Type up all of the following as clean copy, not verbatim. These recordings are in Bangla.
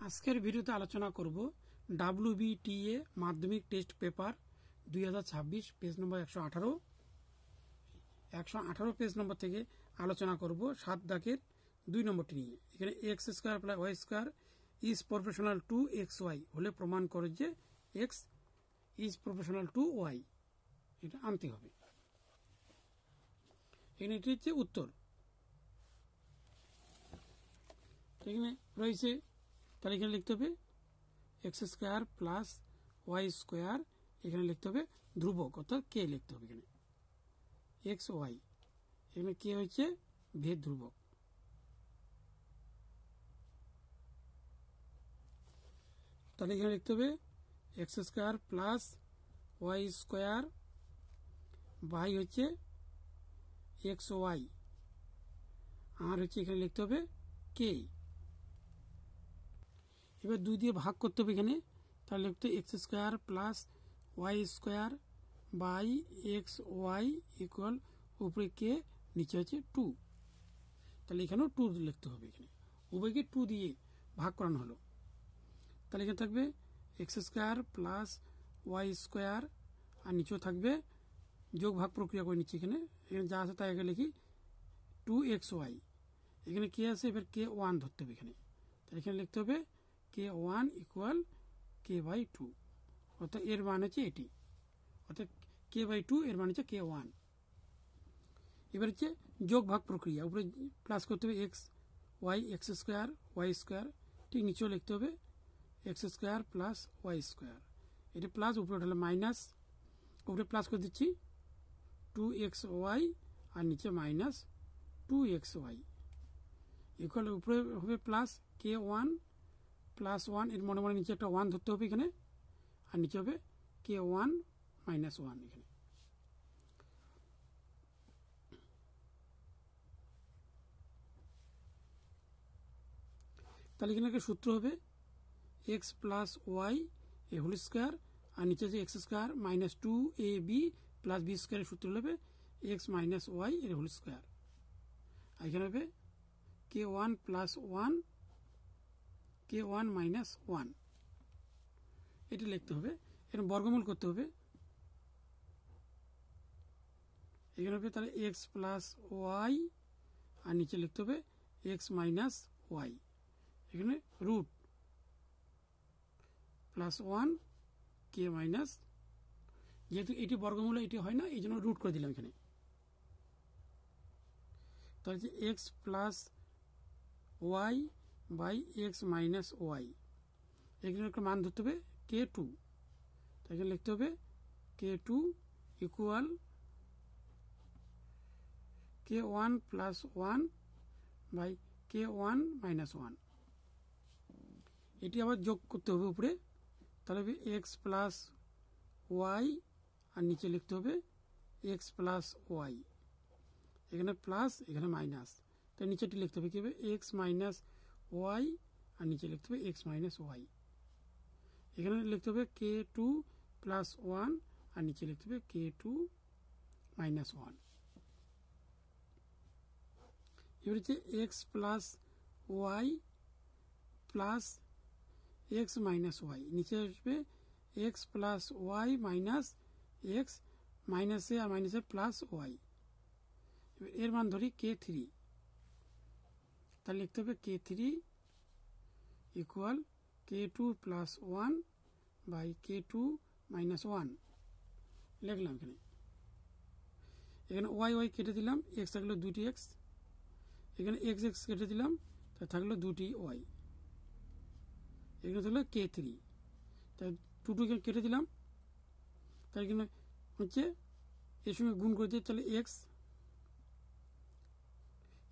আজকের ভিডিওতে আলোচনা করব WBTA মাধ্যমিক টেস্ট পেপার 2026 পেজ নম্বর 118 পেজ নম্বর থেকে আলোচনা করব 7 দাগের 2 নম্বরটি নিয়ে। এখানে x square plus y square is proportional to xy হলে প্রমাণ করে যে x is proportional to y, এটা আনতে হবে। এখানে এটি হচ্ছে উত্তর। এখানে রয়েছে, তাহলে এখানে লিখতে হবে x square plus y square, এখানে লিখতে হবে ধ্রুবক অর্থাৎ কে লিখতে হবে। এখানে এক্স ওয়াই, এখানে কে হচ্ছে ভেদ ধ্রুবক। তাহলে এখানে লিখতে হবে x square plus y square by হচ্ছে এক্স ওয়াই, আর হচ্ছে এখানে লিখতে হবে কে। এবার 2 দিয়ে ভাগ করতে হবে এখানে, তাহলে লিখতে x square plus y square by x y equal উপরে কে, নিচে হচ্ছে 2। তাহলে এখানেও 2 লিখতে হবে। এখানে উভয়কে 2 দিয়ে ভাগ করানো হলো। তাহলে এখানে থাকবে x square plus y square, আর নিচেও থাকবে যোগ ভাগ প্রক্রিয়া করে নিচ্ছি। এখানে যা আছে তাই আগে লিখি 2xy, এখানে কে আছে, এবার কে 1 ধরতে হবে এখানে। তাহলে এখানে লিখতে হবে k1 ইকুয়াল k/2, অর্থাৎ এর মান হচ্ছে এটি, অর্থাৎ k/2 এর মান হচ্ছে k1। এবার হচ্ছে যোগ ভাগ প্রক্রিয়া, উপরে প্লাস করতে হবে এক্স স্কোয়ার ওয়াই স্কোয়ার, ঠিক নিচেও লিখতে হবে x square plus y square, এটি প্লাস উপরে হলে মাইনাস, উপরে প্লাস করে দিচ্ছি 2xy আর নিচে মাইনাস 2xy ইকুয়াল উপরে হবে প্লাস k1 প্লাস 1, এর মনে মনে নিচে একটা 1 ধরতে হবে এখানে, আর নিচে হবে k1 মাইনাস 1 এখানে। তাহলে এখানে একটা সূত্র হবে এক্স প্লাস ওয়াই এ হোল স্কোয়ার, আর নিচে যে x square minus 2ab plus b স্কোয়ারের সূত্র হবে এক্স মাইনাস ওয়াই এর হোল স্কোয়ার, আর এখানে হবে k1 প্লাস 1 k1 মাইনাস 1, এটি লিখতে হবে। এখানে বর্গমূল করতে হবে, এখানে হবে তাহলে এক্স প্লাস ওয়াই, আর নিচে লিখতে হবে এক্স মাইনাস ওয়াই, এখানে রুট প্লাস 1 কে মাইনাস, যেহেতু এটি বর্গমূল এটি হয় না এই জন্য রুট করে দিলাম এখানে। তাহলে যে x plus y by x minus y, এখানে একটা মান ধরতে হবে k2, তাই এখানে লিখতে হবে k2 equal k1 plus 1 by k1 minus 1, এটি আবার যোগ করতে হবে উপরে, তাহলে হবে এক্স প্লাস ওয়াই আর নিচে লিখতে হবে এক্স প্লাস ওয়াই, এখানে প্লাস এখানে মাইনাস, তাই নিচেটি লিখতে হবে কি হবে এক্স মাইনাস ওয়াই আর নিচে লিখতে হবে এক্স মাইনাস ওয়াই, এখানে লিখতে হবে k2 প্লাস 1 আর নিচে লিখতে হবে k2 মাইনাস 1। এবার হচ্ছে x plus y plus x minus y, নিচে আসবে x plus y minus x, মাইনাসে আর মাইনাসে প্লাস ওয়াই, এর মান ধরি k3, তাহলে লিখতে হবে k3 equal k2 plus 1 by k2 minus 1 লিখলাম। এখানে ওয়াই ওয়াই কেটে দিলাম, এক্স থাকলো 2টি এক্স, এখানে এক্স এক্স কেটে দিলাম, তা থাকলো 2টি ওয়াই, এখানে থাকলো k3, তাই 2 কেটে দিলাম, তাই এখানে হচ্ছে এর সঙ্গে গুণ করে দিই, তাহলে এক্স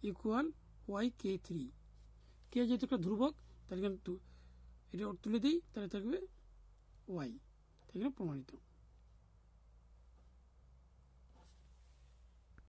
ইকুয়াল ওয়াই k3, কে যেহেতু একটা ধ্রুবক তাহলে এখানে এটা তুলে দিই, তাহলে থাকবে ওয়াই, এখানে প্রমাণিত।